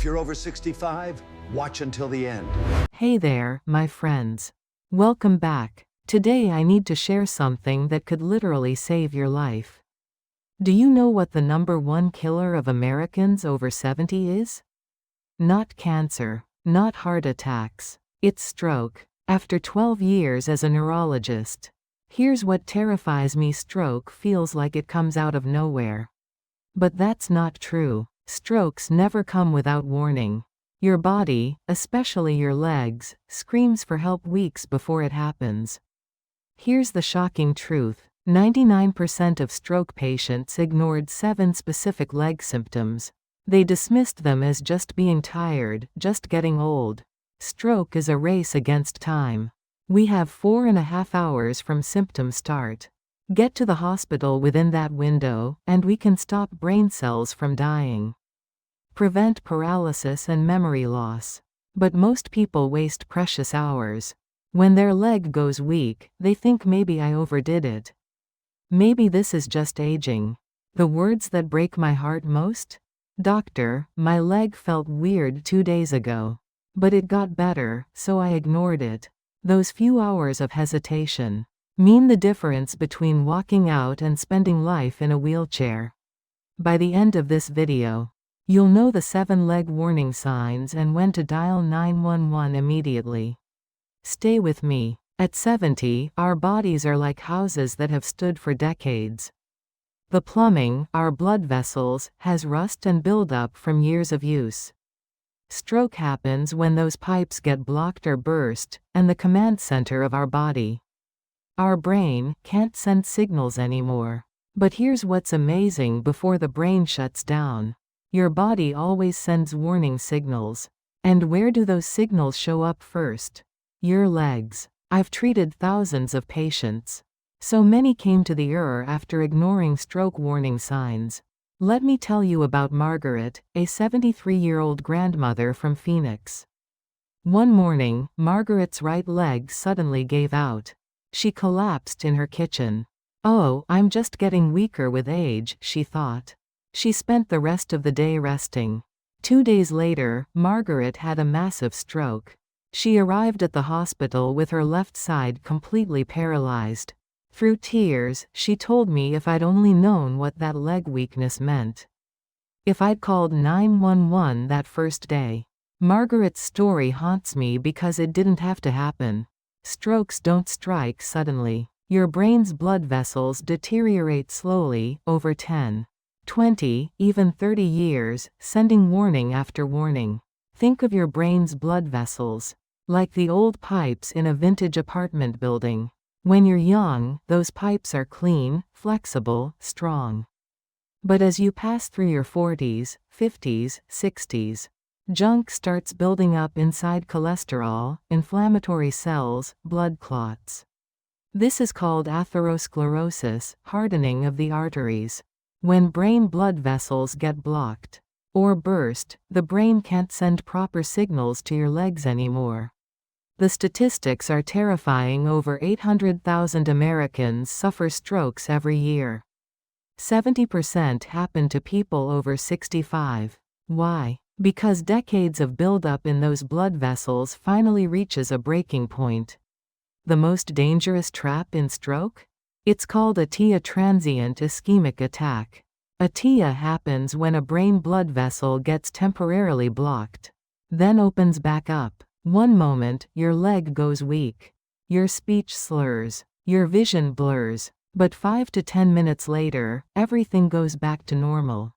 you're over 65, watch until the end. Hey there, my friends. Welcome back. Today I need to share something that could literally save your life. Do you know what the #1 killer of Americans over 70 is? Not cancer, not heart attacks. It's stroke. After 12 years as a neurologist, here's what terrifies me: stroke feels like it comes out of nowhere. But that's not true. Strokes never come without warning. Your body, especially your legs, screams for help weeks before it happens. Here's the shocking truth. 99% of stroke patients ignored 7 specific leg symptoms. They dismissed them as just being tired, just getting old. Stroke is a race against time. We have 4.5 hours from symptom start. Get to the hospital within that window, and we can stop brain cells from dying. Prevent paralysis and memory loss. But most people waste precious hours. When their leg goes weak, they think maybe I overdid it. Maybe this is just aging. The words that break my heart most? Doctor, my leg felt weird 2 days ago. But it got better, so I ignored it. Those few hours of hesitation mean the difference between walking out and spending life in a wheelchair. By the end of this video, you'll know the 7 leg warning signs and when to dial 911 immediately. Stay with me. At 70, our bodies are like houses that have stood for decades. The plumbing, our blood vessels, has rust and buildup from years of use. Stroke happens when those pipes get blocked or burst, and the command center of our body, our brain, can't send signals anymore. But here's what's amazing: before the brain shuts down, your body always sends warning signals. And where do those signals show up first? Your legs. I've treated thousands of patients. So many came to the ER after ignoring stroke warning signs. Let me tell you about Margaret, a 73-year-old grandmother from Phoenix. One morning, Margaret's right leg suddenly gave out. She collapsed in her kitchen. Oh, I'm just getting weaker with age, she thought. She spent the rest of the day resting. 2 days later, Margaret had a massive stroke. She arrived at the hospital with her left side completely paralyzed. Through tears, she told me if I'd only known what that leg weakness meant. If I'd called 911 that first day. Margaret's story haunts me because it didn't have to happen. Strokes don't strike suddenly. Your brain's blood vessels deteriorate slowly, over 10, 20, even 30 years, sending warning after warning. Think of your brain's blood vessels like the old pipes in a vintage apartment building. When you're young, those pipes are clean, flexible, strong. But as you pass through your 40s, 50s, 60s, junk starts building up inside: cholesterol, inflammatory cells, blood clots. This is called atherosclerosis, hardening of the arteries. When brain blood vessels get blocked or burst, the brain can't send proper signals to your legs anymore. The statistics are terrifying: over 800,000 Americans suffer strokes every year. 70% happen to people over 65. Why? Because decades of buildup in those blood vessels finally reaches a breaking point. The most dangerous trap in stroke? It's called a TIA, transient ischemic attack. A TIA happens when a brain blood vessel gets temporarily blocked, then opens back up. One moment, your leg goes weak. Your speech slurs. Your vision blurs. But 5 to 10 minutes later, everything goes back to normal.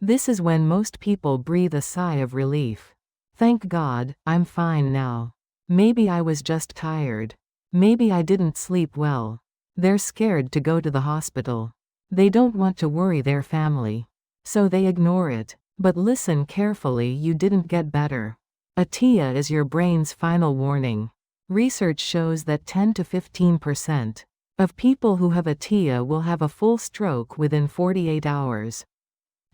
This is when most people breathe a sigh of relief. Thank God, I'm fine now. Maybe I was just tired. Maybe I didn't sleep well. They're scared to go to the hospital. They don't want to worry their family. So they ignore it. But listen carefully: you didn't get better. A TIA is your brain's final warning. Research shows that 10 to 15% of people who have a TIA will have a full stroke within 48 hours.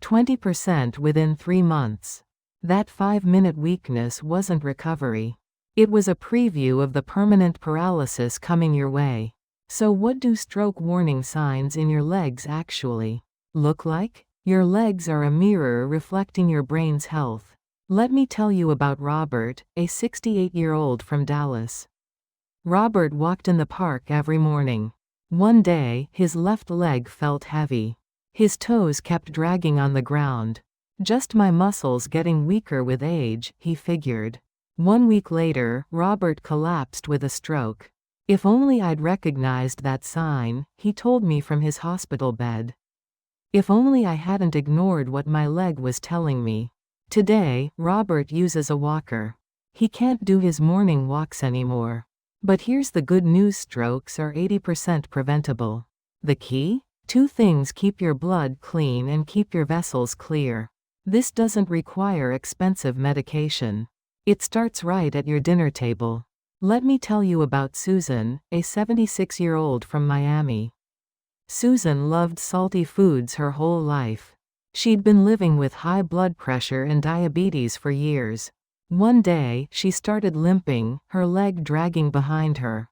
20% within 3 months. That 5-minute weakness wasn't recovery. It was a preview of the permanent paralysis coming your way. So what do stroke warning signs in your legs actually look like? Your legs are a mirror reflecting your brain's health. Let me tell you about Robert, a 68-year-old from Dallas. Robert walked in the park every morning. One day, his left leg felt heavy. His toes kept dragging on the ground. Just my muscles getting weaker with age, he figured. 1 week later, Robert collapsed with a stroke. If only I'd recognized that sign, he told me from his hospital bed. If only I hadn't ignored what my leg was telling me. Today, Robert uses a walker. He can't do his morning walks anymore. But here's the good news: strokes are 80% preventable. The key? 2 things: keep your blood clean and keep your vessels clear. This doesn't require expensive medication. It starts right at your dinner table. Let me tell you about Susan, a 76-year-old from Miami. Susan loved salty foods her whole life. She'd been living with high blood pressure and diabetes for years. One day, she started limping, her leg dragging behind her.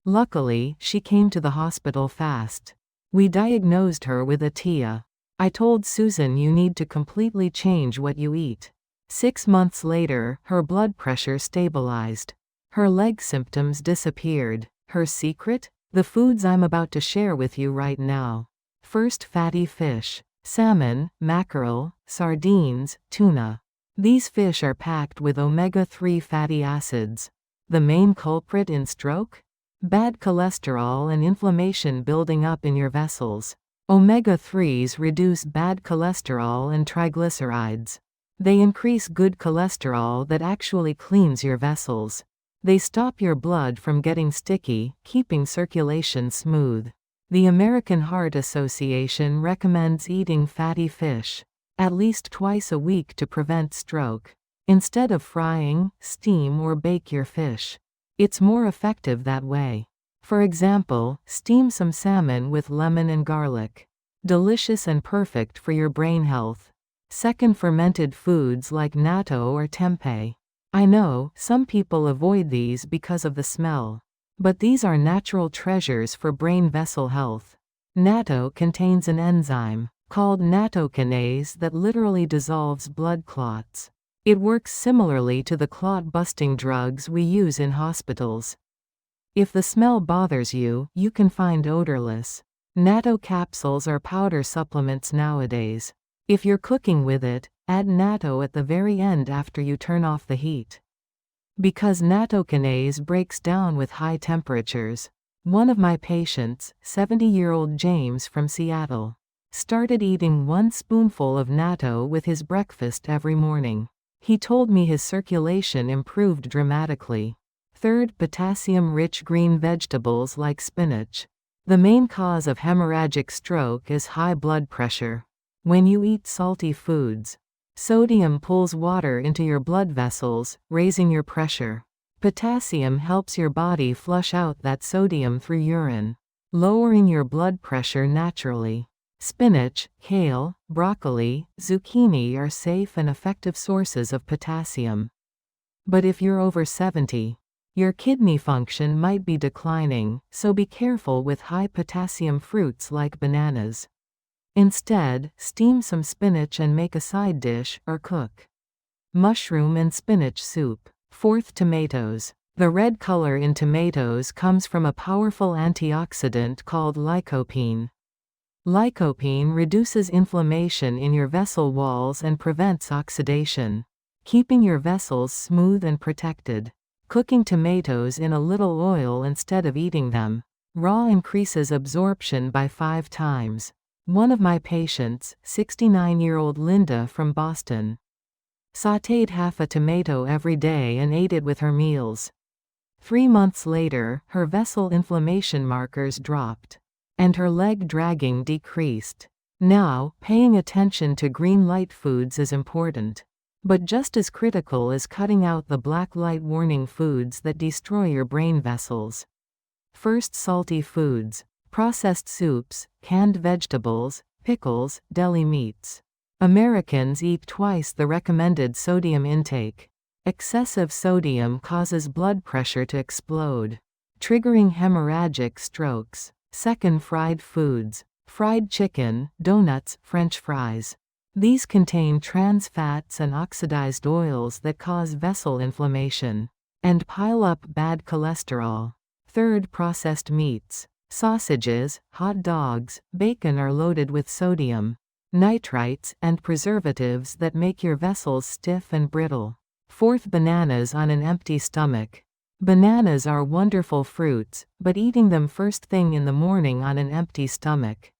Luckily, she came to the hospital fast. We diagnosed her with a TIA. I told Susan, you need to completely change what you eat. 6 months later, her blood pressure stabilized. Her leg symptoms disappeared. Her secret? The foods I'm about to share with you right now. First, fatty fish. Salmon, mackerel, sardines, tuna. These fish are packed with omega-3 fatty acids. The main culprit in stroke? Bad cholesterol and inflammation building up in your vessels. Omega-3s reduce bad cholesterol and triglycerides. They increase good cholesterol that actually cleans your vessels. They stop your blood from getting sticky, keeping circulation smooth. The American Heart Association recommends eating fatty fish at least twice a week to prevent stroke. Instead of frying, steam or bake your fish. It's more effective that way. For example, steam some salmon with lemon and garlic. Delicious and perfect for your brain health. Second, fermented foods like natto or tempeh. I know, some people avoid these because of the smell. But these are natural treasures for brain vessel health. Natto contains an enzyme called nattokinase that literally dissolves blood clots. It works similarly to the clot-busting drugs we use in hospitals. If the smell bothers you, you can find odorless natto capsules or powder supplements nowadays. If you're cooking with it, add natto at the very end after you turn off the heat. Because nattokinase breaks down with high temperatures. One of my patients, 70-year-old James from Seattle, started eating 1 spoonful of natto with his breakfast every morning. He told me his circulation improved dramatically. Third, potassium-rich green vegetables like spinach. The main cause of hemorrhagic stroke is high blood pressure. When you eat salty foods, sodium pulls water into your blood vessels, raising your pressure. Potassium helps your body flush out that sodium through urine, lowering your blood pressure naturally. Spinach, kale, broccoli, zucchini are safe and effective sources of potassium. But if you're over 70, your kidney function might be declining, so be careful with high potassium fruits like bananas. Instead, steam some spinach and make a side dish, or cook mushroom and spinach soup. Fourth, tomatoes. The red color in tomatoes comes from a powerful antioxidant called lycopene. Lycopene reduces inflammation in your vessel walls and prevents oxidation, keeping your vessels smooth and protected. Cooking tomatoes in a little oil instead of eating them raw increases absorption by 5 times. One of my patients, 69-year-old Linda from Boston, sautéed half a tomato every day and ate it with her meals. 3 months later, her vessel inflammation markers dropped, and her leg dragging decreased. Now, paying attention to green light foods is important. But just as critical is cutting out the black light warning foods that destroy your brain vessels. First, salty foods. Processed soups, canned vegetables, pickles, deli meats. Americans eat twice the recommended sodium intake. Excessive sodium causes blood pressure to explode, triggering hemorrhagic strokes. Second, fried foods. Fried chicken, donuts, French fries. These contain trans fats and oxidized oils that cause vessel inflammation and pile up bad cholesterol. Third, processed meats. Sausages, hot dogs, bacon are loaded with sodium, nitrites, and preservatives that make your vessels stiff and brittle. Fourth, bananas on an empty stomach. Bananas are wonderful fruits, but eating them first thing in the morning on an empty stomach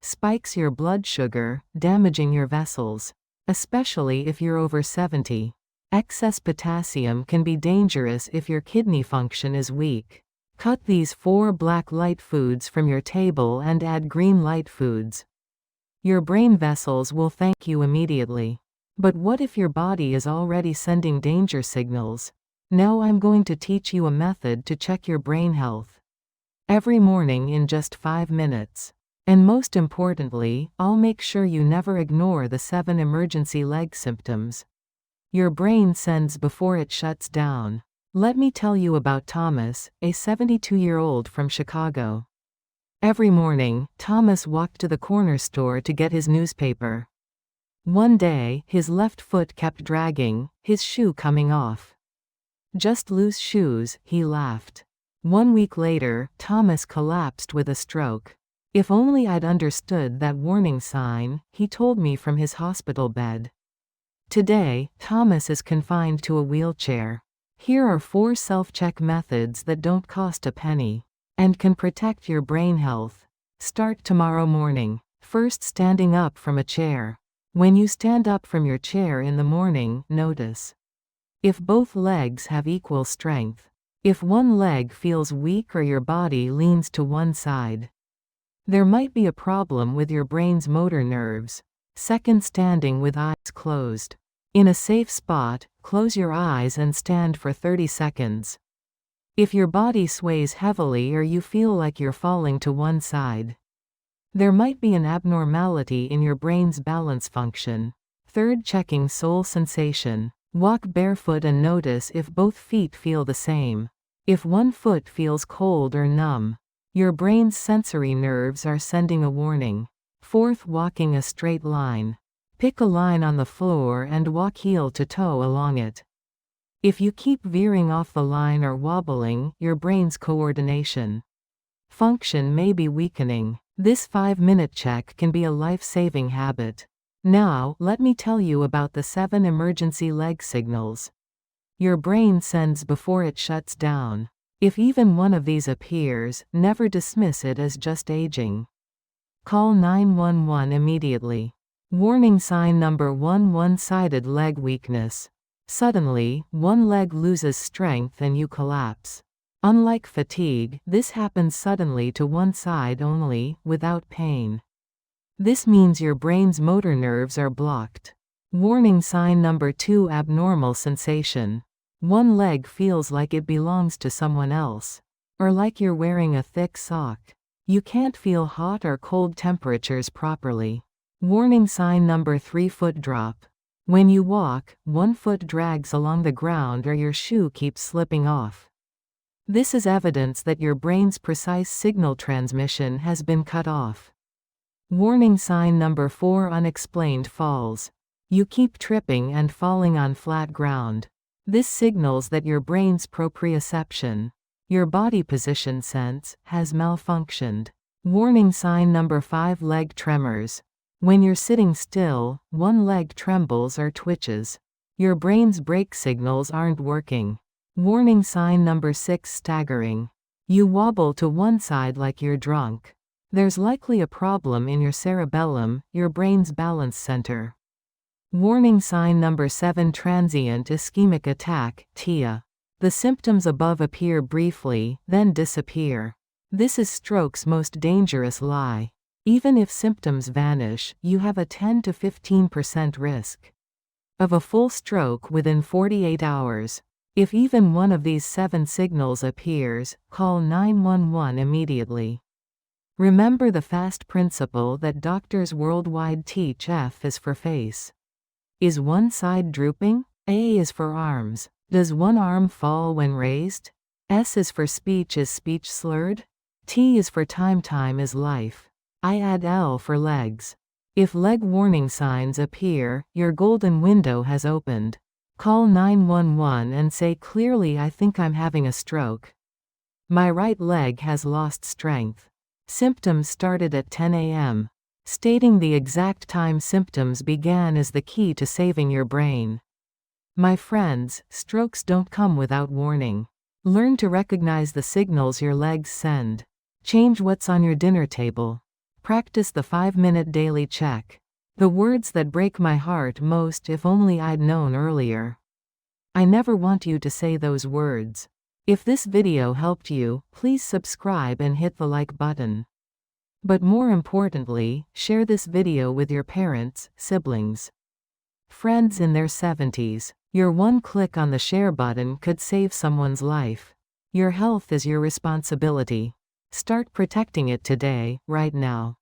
spikes your blood sugar, damaging your vessels, especially if you're over 70. Excess potassium can be dangerous if your kidney function is weak. Cut these 4 black light foods from your table and add green light foods. Your brain vessels will thank you immediately. But what if your body is already sending danger signals? Now I'm going to teach you a method to check your brain health. Every morning in just 5 minutes. And most importantly, I'll make sure you never ignore the 7 emergency leg symptoms your brain sends before it shuts down. Let me tell you about Thomas, a 72-year-old from Chicago. Every morning, Thomas walked to the corner store to get his newspaper. One day, his left foot kept dragging, his shoe coming off. Just loose shoes, he laughed. 1 week later, Thomas collapsed with a stroke. If only I'd understood that warning sign, he told me from his hospital bed. Today, Thomas is confined to a wheelchair. Here are 4 self-check methods that don't cost a penny and can protect your brain health. Start tomorrow morning. First, standing up from a chair. When you stand up from your chair in the morning, notice if both legs have equal strength. If one leg feels weak or your body leans to one side, there might be a problem with your brain's motor nerves. Second, standing with eyes closed. In a safe spot, close your eyes and stand for 30 seconds. If your body sways heavily or you feel like you're falling to one side, there might be an abnormality in your brain's balance function. Third, checking sole sensation. Walk barefoot and notice if both feet feel the same. If one foot feels cold or numb, your brain's sensory nerves are sending a warning. Fourth, walking a straight line. Pick a line on the floor and walk heel to toe along it. If you keep veering off the line or wobbling, your brain's coordination function may be weakening. This 5-minute check can be a life-saving habit. Now, let me tell you about the 7 emergency leg signals your brain sends before it shuts down. If even one of these appears, never dismiss it as just aging. Call 911 immediately. Warning sign number 1: one-sided leg weakness. Suddenly, one leg loses strength and you collapse. Unlike fatigue, this happens suddenly to one side only, without pain. This means your brain's motor nerves are blocked. Warning sign number 2: abnormal sensation. One leg feels like it belongs to someone else, or like you're wearing a thick sock. You can't feel hot or cold temperatures properly. Warning sign number 3: foot drop. When you walk, one foot drags along the ground or your shoe keeps slipping off. This is evidence that your brain's precise signal transmission has been cut off. Warning sign number 4: unexplained falls. You keep tripping and falling on flat ground. This signals that your brain's proprioception, your body position sense, has malfunctioned. Warning sign number 5: leg tremors. When you're sitting still, one leg trembles or twitches. Your brain's brake signals aren't working. Warning sign number 6: staggering. You wobble to one side like you're drunk. There's likely a problem in your cerebellum, your brain's balance center. Warning sign number 7: transient ischemic attack, TIA. The symptoms above appear briefly, then disappear. This is stroke's most dangerous lie. Even if symptoms vanish, you have a 10 to 15% risk of a full stroke within 48 hours. If even one of these 7 signals appears, call 911 immediately. Remember the FAST principle that doctors worldwide teach. F is for face. Is one side drooping? A is for arms. Does one arm fall when raised? S is for speech. Is speech slurred? T is for time. Time is life. I add L for legs. If leg warning signs appear, your golden window has opened. Call 911 and say clearly, "I think I'm having a stroke. My right leg has lost strength." Symptoms started at 10 a.m. Stating the exact time symptoms began is the key to saving your brain. My friends, strokes don't come without warning. Learn to recognize the signals your legs send. Change what's on your dinner table. Practice the 5-minute daily check. The words that break my heart most: "If only I'd known earlier." I never want you to say those words. If this video helped you, please subscribe and hit the like button. But more importantly, share this video with your parents, siblings, friends in their 70s. Your one click on the share button could save someone's life. Your health is your responsibility. Start protecting it today, right now.